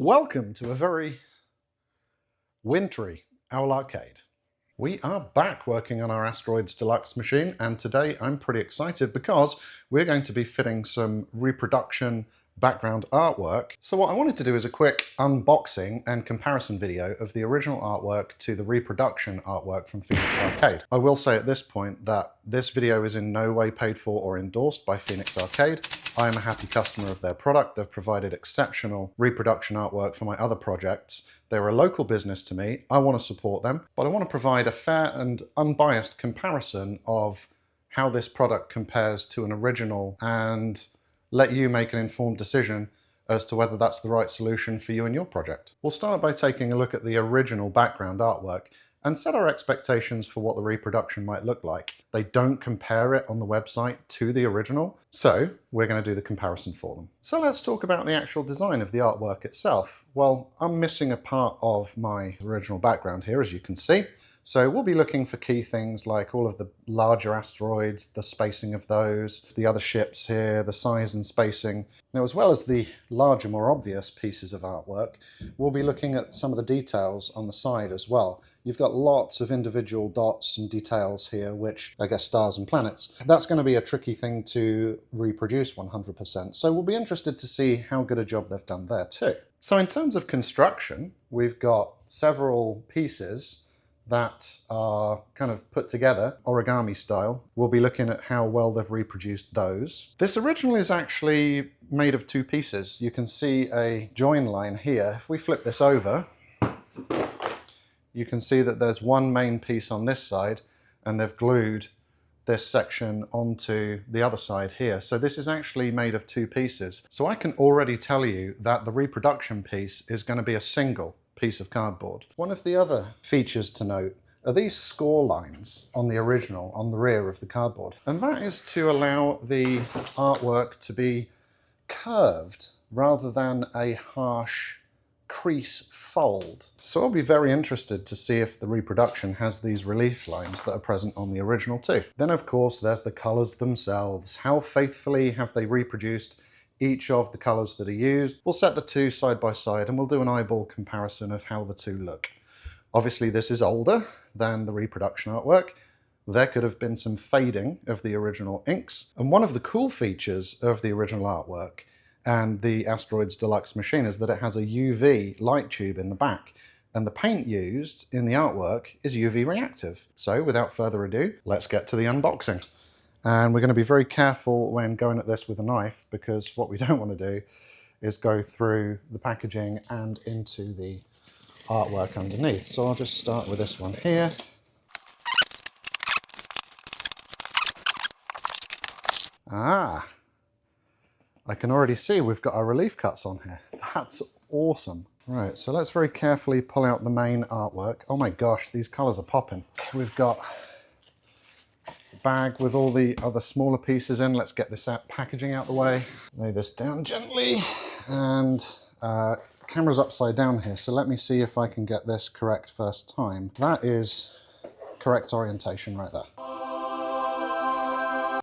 Welcome to a very wintry Owl Arcade. We are back working on our Asteroids Deluxe machine, and today I'm pretty excited because we're going to be fitting some reproduction background artwork. So what I wanted to do is a quick unboxing and comparison video of the original artwork to the reproduction artwork from Phoenix Arcade. I will say at this point that this video is in no way paid for or endorsed by Phoenix Arcade. I am a happy customer of their product. They've provided exceptional reproduction artwork for my other projects. They're a local business to me. I want to support them, but I want to provide a fair and unbiased comparison of how this product compares to an original and let you make an informed decision as to whether that's the right solution for you and your project. We'll start by taking a look at the original background artwork and set our expectations for what the reproduction might look like. They don't compare it on the website to the original, so we're going to do the comparison for them. So let's talk about the actual design of the artwork itself. Well, I'm missing a part of my original background here, as you can see. So we'll be looking for key things like all of the larger asteroids, the spacing of those, the other ships here, the size and spacing. Now, as well as the larger, more obvious pieces of artwork, we'll be looking at some of the details on the side as well. You've got lots of individual dots and details here, which I guess stars and planets. That's going to be a tricky thing to reproduce 100%. So we'll be interested to see how good a job they've done there too. So in terms of construction, we've got several pieces that are kind of put together, origami style. We'll be looking at how well they've reproduced those. This original is actually made of two pieces. You can see a join line here. If we flip this over, you can see that there's one main piece on this side and they've glued this section onto the other side here. So this is actually made of two pieces. So I can already tell you that the reproduction piece is going to be a single piece of cardboard. One of the other features to note are these score lines on the original, on the rear of the cardboard. And that is to allow the artwork to be curved rather than a harsh crease fold. So I'll be very interested to see if the reproduction has these relief lines that are present on the original too. Then of course there's the colours themselves. How faithfully have they reproduced each of the colours that are used? We'll set the two side by side and we'll do an eyeball comparison of how the two look. Obviously this is older than the reproduction artwork. There could have been some fading of the original inks. And one of the cool features of the original artwork and the Asteroids Deluxe machine is that it has a UV light tube in the back. And the paint used in the artwork is UV reactive. So without further ado, let's get to the unboxing. And we're going to be very careful when going at this with a knife, because what we don't want to do is go through the packaging and into the artwork underneath. So I'll just start with this one here. Ah, I can already see we've got our relief cuts on here. That's awesome. Right, so let's very carefully pull out the main artwork. Oh my gosh, these colours are popping. We've got bag with all the other smaller pieces in. Let's get this packaging out the way. Lay this down gently, and camera's upside down here, so let me see if I can get this correct first time. That is correct orientation right there.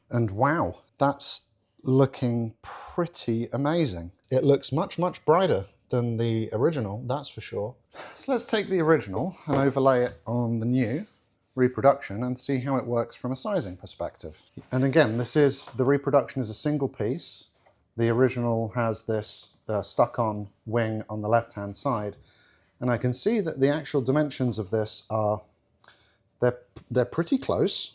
And wow, that's looking pretty amazing. It looks much, much brighter than the original, that's for sure. So let's take the original and overlay it on the new reproduction and see how it works from a sizing perspective. And again, the reproduction is a single piece. The original has this stuck-on wing on the left-hand side, and I can see that the actual dimensions of this are they're pretty close.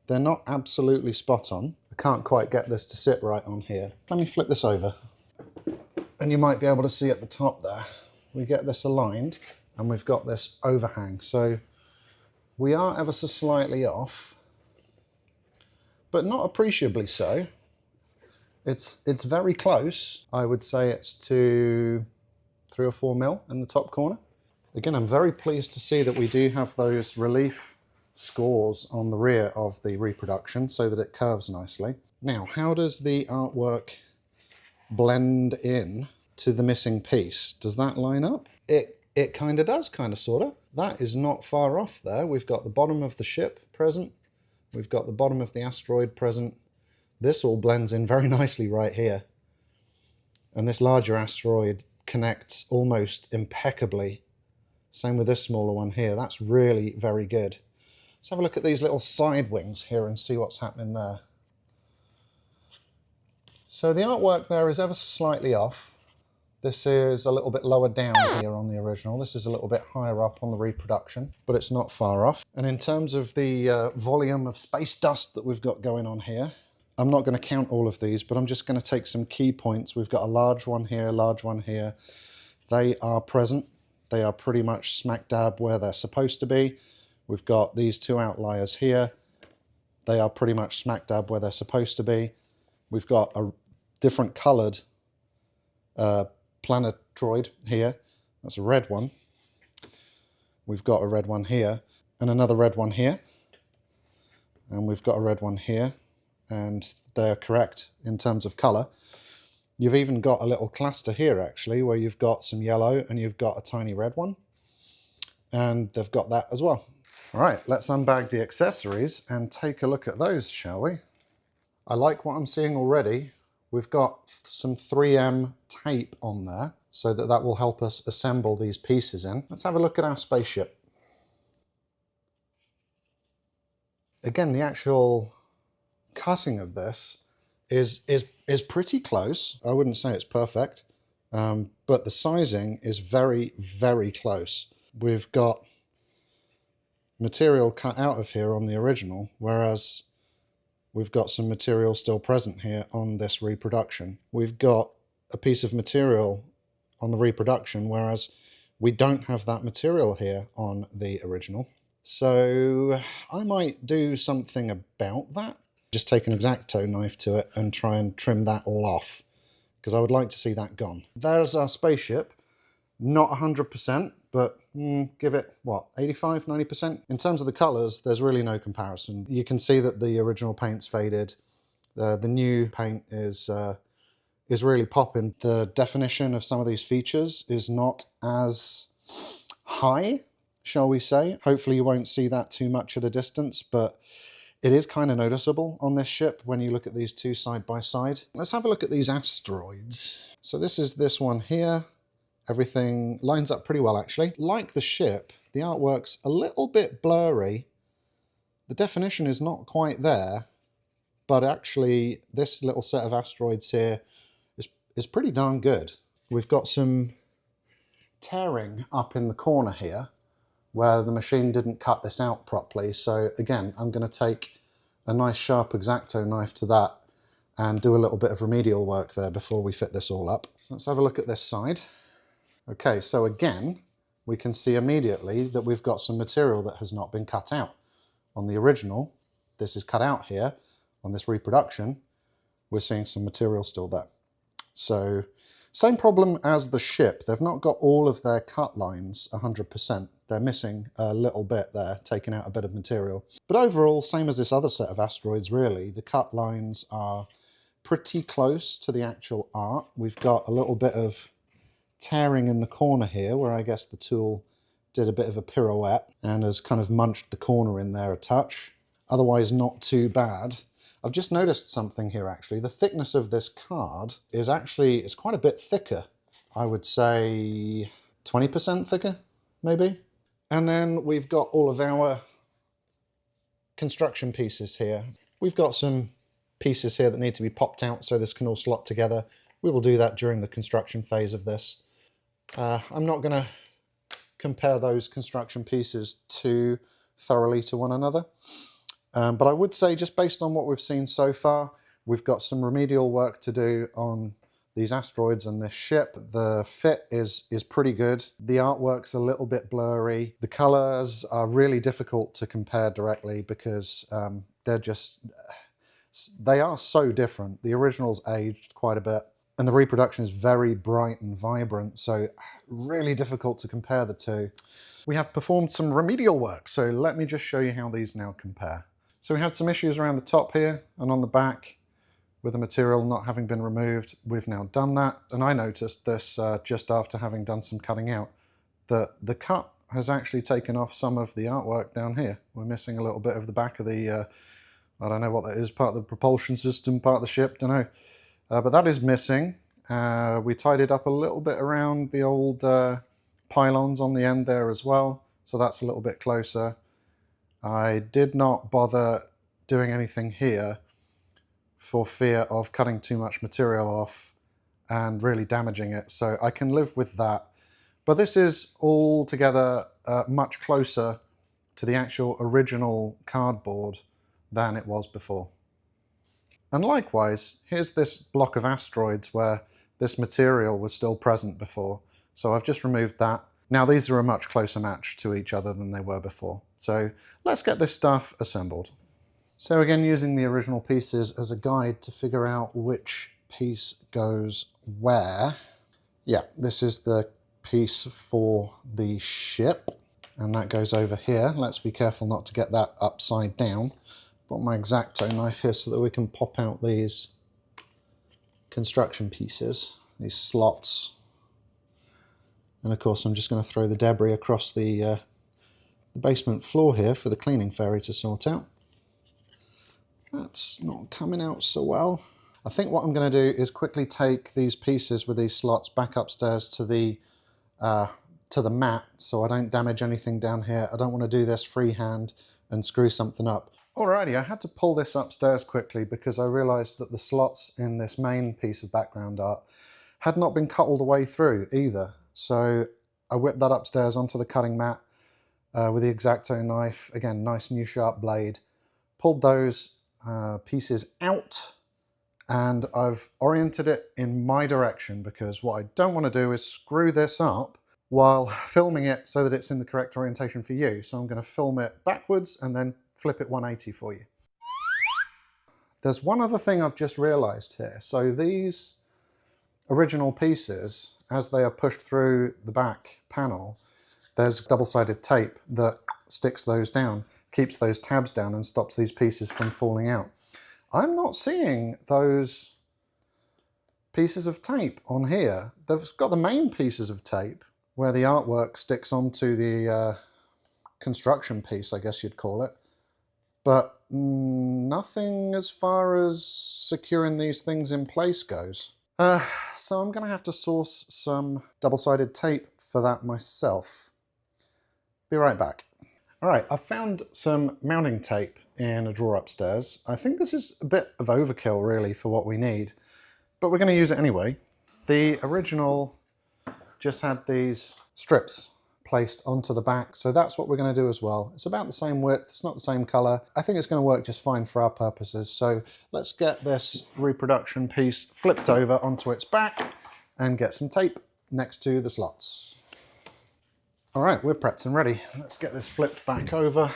They're not absolutely spot on. I can't quite get this to sit right on here. Let me flip this over, and you might be able to see at the top there. We get this aligned, and we've got this overhang. So we are ever so slightly off, but not appreciably so. It's very close. I would say it's to 3 or 4 mil in the top corner. Again, I'm very pleased to see that we do have those relief scores on the rear of the reproduction so that it curves nicely. Now, how does the artwork blend in to the missing piece? Does that line up? It kind of does, kind of, sort of. That is not far off there. We've got the bottom of the ship present. We've got the bottom of the asteroid present. This all blends in very nicely right here. And this larger asteroid connects almost impeccably. Same with this smaller one here. That's really very good. Let's have a look at these little side wings here and see what's happening there. So the artwork there is ever so slightly off. This is a little bit lower down here on the original. This is a little bit higher up on the reproduction, but it's not far off. And in terms of the volume of space dust that we've got going on here, I'm not going to count all of these, but I'm just going to take some key points. We've got a large one here, large one here. They are present. They are pretty much smack dab where they're supposed to be. We've got these two outliers here. They are pretty much smack dab where they're supposed to be. We've got a different coloured planetoid here. That's a red one. We've got a red one here and another red one here. And we've got a red one here. And they're correct in terms of colour. You've even got a little cluster here actually where you've got some yellow and you've got a tiny red one. And they've got that as well. All right, let's unbag the accessories and take a look at those, shall we? I like what I'm seeing already. We've got some 3M tape on there so that will help us assemble these pieces in. Let's have a look at our spaceship. Again, the actual cutting of this is pretty close. I wouldn't say it's perfect, but the sizing is very, very close. We've got material cut out of here on the original, whereas we've got some material still present here on this reproduction. We've got a piece of material on the reproduction, whereas we don't have that material here on the original. So I might do something about that. Just take an X-Acto knife to it and try and trim that all off, because I would like to see that gone. There's our spaceship. Not 100%, but give it, what, 85, 90%? In terms of the colours, there's really no comparison. You can see that the original paint's faded. The new paint is really popping. The definition of some of these features is not as high, shall we say. Hopefully you won't see that too much at a distance, but it is kind of noticeable on this ship when you look at these two side by side. Let's have a look at these asteroids. So this is this one here. Everything lines up pretty well, actually. Like the ship, the artwork's a little bit blurry. The definition is not quite there, but actually this little set of asteroids here is pretty darn good. We've got some tearing up in the corner here where the machine didn't cut this out properly. So again, I'm going to take a nice sharp X-Acto knife to that and do a little bit of remedial work there before we fit this all up. So let's have a look at this side. Okay, so again, we can see immediately that we've got some material that has not been cut out. On the original, this is cut out here. On this reproduction, we're seeing some material still there. So, same problem as the ship. They've not got all of their cut lines 100%. They're missing a little bit there, taking out a bit of material. But overall, same as this other set of asteroids, really. The cut lines are pretty close to the actual art. We've got a little bit of tearing in the corner here where I guess the tool did a bit of a pirouette and has kind of munched the corner in there a touch. Otherwise not too bad. I've just noticed something here actually. The thickness of this card is quite a bit thicker. I would say 20% thicker, maybe. And then we've got all of our construction pieces here. We've got some pieces here that need to be popped out so this can all slot together. We will do that during the construction phase of this. I'm not going to compare those construction pieces too thoroughly to one another. But I would say, just based on what we've seen so far, we've got some remedial work to do on these asteroids and this ship. The fit is pretty good. The artwork's a little bit blurry. The colors are really difficult to compare directly because they are so different. The original's aged quite a bit and the reproduction is very bright and vibrant, so really difficult to compare the two. We have performed some remedial work, so let me just show you how these now compare. So we had some issues around the top here and on the back with the material not having been removed. We've now done that, and I noticed this just after having done some cutting out, that the cut has actually taken off some of the artwork down here. We're missing a little bit of the back of the, I don't know what that is, part of the propulsion system, part of the ship, don't know. But that is missing, We tidied up a little bit around the old pylons on the end there as well, so that's a little bit closer. I did not bother doing anything here for fear of cutting too much material off and really damaging it, so I can live with that. But this is altogether much closer to the actual original cardboard than it was before. And likewise, here's this block of asteroids where this material was still present before. So I've just removed that. Now these are a much closer match to each other than they were before. So let's get this stuff assembled. So again, using the original pieces as a guide to figure out which piece goes where. Yeah, this is the piece for the ship, and that goes over here. Let's be careful not to get that upside down. Got my X-Acto knife here so that we can pop out these construction pieces, these slots. And of course I'm just going to throw the debris across the basement floor here for the cleaning fairy to sort out. That's not coming out so well. I think what I'm going to do is quickly take these pieces with these slots back upstairs to the mat so I don't damage anything down here. I don't want to do this freehand and screw something up. Alrighty, I had to pull this upstairs quickly because I realised that the slots in this main piece of background art had not been cut all the way through either. So I whipped that upstairs onto the cutting mat with the X-Acto knife. Again, nice new sharp blade. Pulled those pieces out, and I've oriented it in my direction because what I don't want to do is screw this up while filming it so that it's in the correct orientation for you. So I'm going to film it backwards and then flip it 180 for you. There's one other thing I've just realized here. So these original pieces, as they are pushed through the back panel, there's double-sided tape that sticks those down, keeps those tabs down and stops these pieces from falling out. I'm not seeing those pieces of tape on here. They've got the main pieces of tape where the artwork sticks onto the construction piece, I guess you'd call it. But nothing as far as securing these things in place goes. So I'm going to have to source some double-sided tape for that myself. Be right back. Alright, I found some mounting tape in a drawer upstairs. I think this is a bit of overkill really for what we need, but we're going to use it anyway. The original just had these strips placed onto the back, so that's what we're going to do as well. It's about the same width, it's not the same colour. I think it's going to work just fine for our purposes, so let's get this reproduction piece flipped over onto its back and get some tape next to the slots. Alright, we're prepped and ready. Let's get this flipped back over.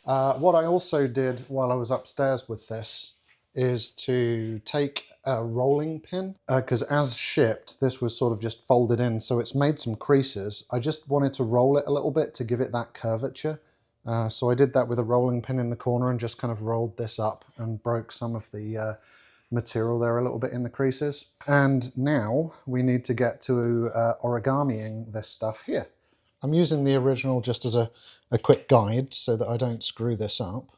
What I also did while I was upstairs with this is to take a rolling pin, because as shipped this was sort of just folded in, so it's made some creases. I just wanted to roll it a little bit to give it that curvature, so I did that with a rolling pin in the corner and just kind of rolled this up and broke some of the material there a little bit in the creases. And now we need to get to origamiing this stuff here. I'm using the original just as a quick guide so that I don't screw this up,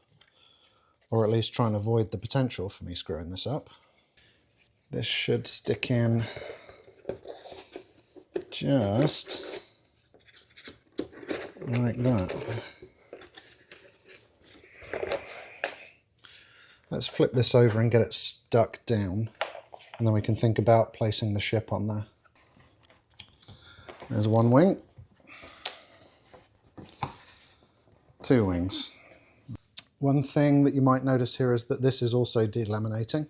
or at least try and avoid the potential for me screwing this up. This should stick in just like that. Let's flip this over and get it stuck down, and then we can think about placing the ship on there. There's one wing. Two wings. One thing that you might notice here is that this is also delaminating.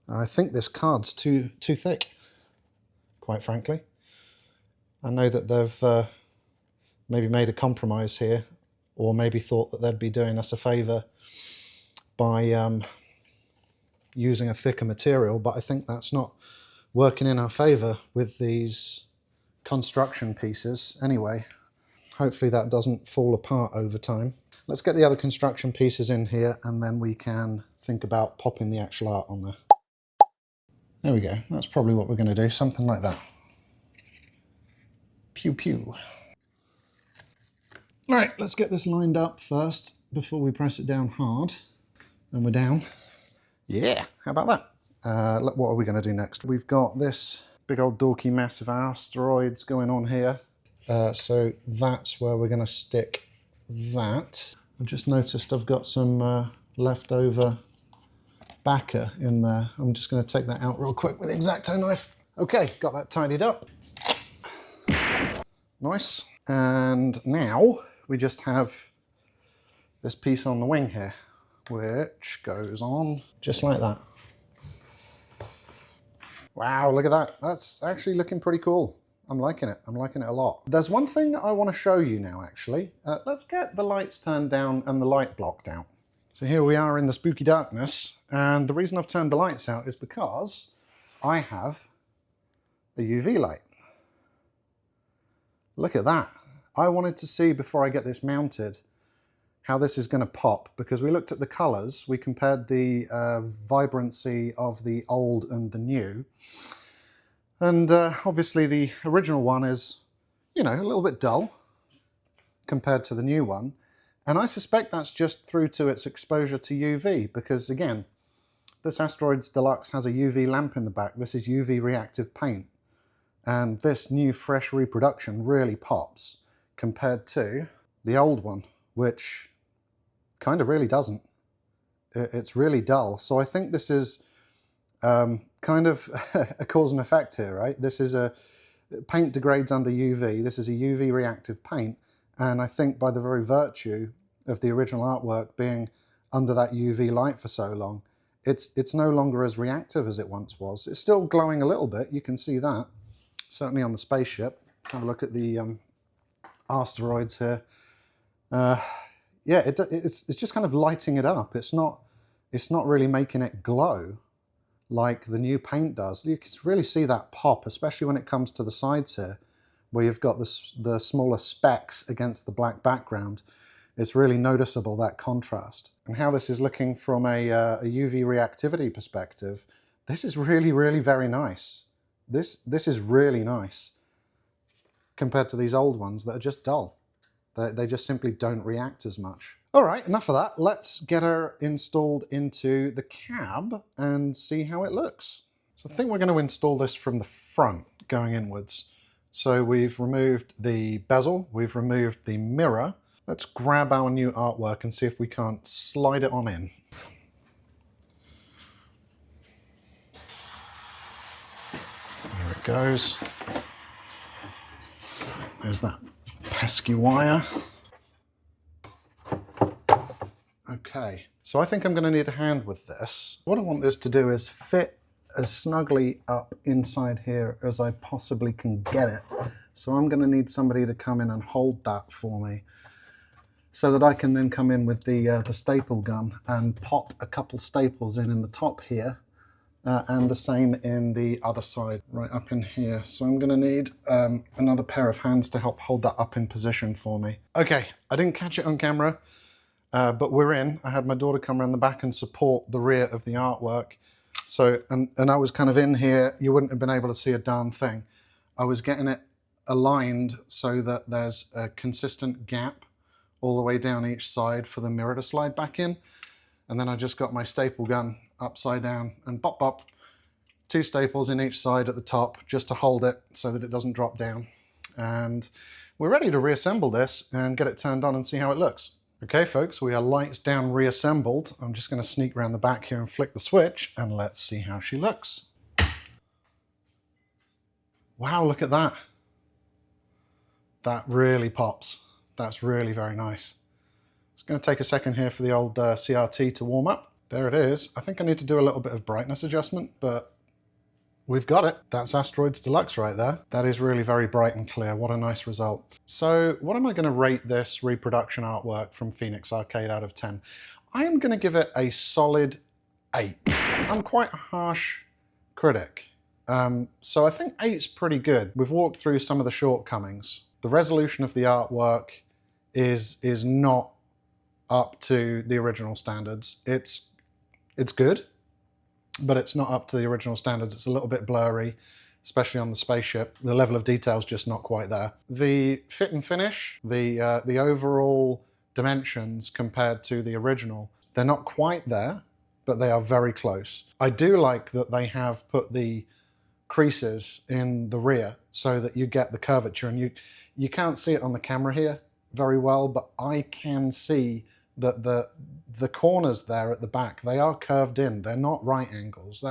I think this card's too thick, quite frankly. I know that they've maybe made a compromise here, or maybe thought that they'd be doing us a favour by using a thicker material, but I think that's not working in our favour with these construction pieces anyway. Hopefully that doesn't fall apart over time. Let's get the other construction pieces in here and then we can think about popping the actual art on there. There we go, that's probably what we're going to do, something like that. Pew pew. Alright, let's get this lined up first before we press it down hard. And we're down. Yeah, how about that? What are we going to do next? We've got this big old dorky mess of asteroids going on here. So that's where we're going to stick that. I've just noticed I've got some leftover backer in there. I'm just going to take that out real quick with the X-Acto knife. Okay, got that tidied up. Nice. And now we just have this piece on the wing here, which goes on just like that. Wow, look at that. That's actually looking pretty cool. I'm liking it. I'm liking it a lot. There's one thing that I want to show you now, actually. Let's get the lights turned down and the light blocked out. So here we are in the spooky darkness, and the reason I've turned the lights out is because I have a UV light. Look at that. I wanted to see, before I get this mounted, how this is going to pop, because we looked at the colours, we compared the vibrancy of the old and the new, and obviously the original one is, you know, a little bit dull compared to the new one, and I suspect that's just through to its exposure to UV, because again, this Asteroids Deluxe has a UV lamp in the back. This is UV reactive paint, and this new fresh Reproduction really pops compared to the old one, which kind of really doesn't. It's really dull. So I think this is kind of a cause and effect here, right? This is paint degrades under UV. This is a UV reactive paint. And I think by the very virtue of the original artwork being under that UV light for so long, it's no longer as reactive as it once was. It's still glowing a little bit. You can see that, certainly on the spaceship. Let's have a look at the asteroids here. Yeah, it's just kind of lighting it up. It's not really making it glow like the new paint does. You can really see that pop, especially when it comes to the sides here, where you've got the smaller specks against the black background. It's really noticeable, that contrast. And how this is looking from a UV reactivity perspective, this is really, really very nice. This is really nice compared to these old ones that are just dull. They just simply don't react as much. All right, enough of that. Let's get her installed into the cab and see how it looks. So I think we're going to install this from the front, going inwards. So we've removed the bezel, we've removed the mirror. Let's grab our new artwork and see if we can't slide it on in. There it goes. There's that pesky wire. Okay, so I think I'm going to need a hand with this. What I want this to do is fit as snugly up inside here as I possibly can get it. So I'm going to need somebody to come in and hold that for me, so that I can then come in with the staple gun and pop a couple staples in the top here, and the same in the other side, right up in here. So I'm gonna need another pair of hands to help hold that up in position for me. Okay, I didn't catch it on camera, but we're in. I had my daughter come around the back and support the rear of the artwork. So, and I was kind of in here, you wouldn't have been able to see a darn thing. I was getting it aligned so that there's a consistent gap all the way down each side for the mirror to slide back in. And then I just got my staple gun upside down and bop bop, 2 staples in each side at the top just to hold it so that it doesn't drop down. And we're ready to reassemble this and get it turned on and see how it looks. Okay folks, we are lights down reassembled. I'm just going to sneak around the back here and flick the switch and let's see how she looks. Wow, look at that. That really pops. That's really very nice. It's going to take a second here for the old CRT to warm up. There it is. I think I need to do a little bit of brightness adjustment, but we've got it. That's Asteroids Deluxe right there. That is really very bright and clear. What a nice result. So what am I going to rate this reproduction artwork from Phoenix Arcade out of 10? I am going to give it a solid 8. I'm quite a harsh critic. So I think 8's pretty good. We've walked through some of the shortcomings. The resolution of the artwork is not up to the original standards. It's good, but it's not up to the original standards. It's a little bit blurry, especially on the spaceship. The level of detail is just not quite there. The fit and finish, the overall dimensions compared to the original, they're not quite there, but they are very close. I do like that they have put the creases in the rear so that you get the curvature, and you can't see it on the camera here very well, but I can see that the corners there at the back, they are curved in. They're not right angles.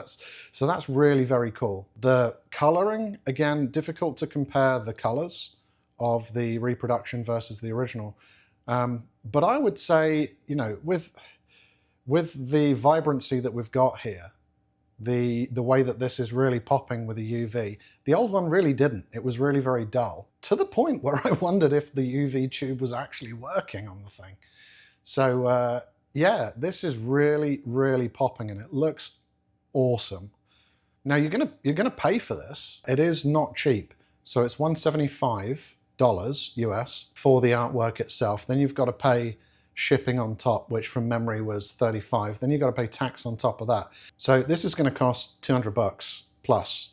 So that's really very cool. The coloring, again, difficult to compare the colors of the reproduction versus the original. But I would say, you know, with the vibrancy that we've got here, the way that this is really popping with the UV, the old one really didn't. It was really very dull, to the point where I wondered if the UV tube was actually working on the thing. So yeah, this is really, really popping, and it looks awesome. Now you're gonna pay for this. It is not cheap. So it's $175 US for the artwork itself. Then you've got to pay shipping on top, which from memory was 35. Then you've got to pay tax on top of that. So this is going to cost 200 bucks plus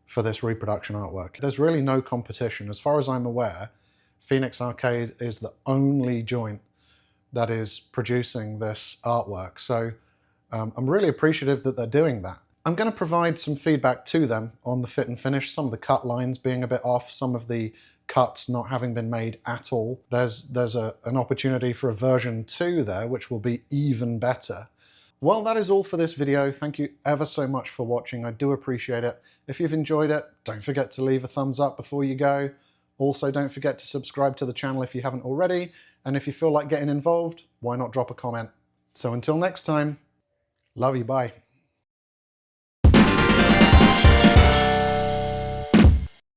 for this reproduction artwork. There's really no competition. As far as I'm aware, Phoenix Arcade is the only joint that is producing this artwork. So I'm really appreciative that they're doing that. I'm going to provide some feedback to them on the fit and finish, some of the cut lines being a bit off, some of the cuts not having been made at all. There's an opportunity for a version 2 there, which will be even better. Well, that is all for this video. Thank you ever so much for watching. I do appreciate it. If you've enjoyed it, don't forget to leave a thumbs up before you go. Also, don't forget to subscribe to the channel if you haven't already. And if you feel like getting involved, why not drop a comment? So until next time, love you, bye.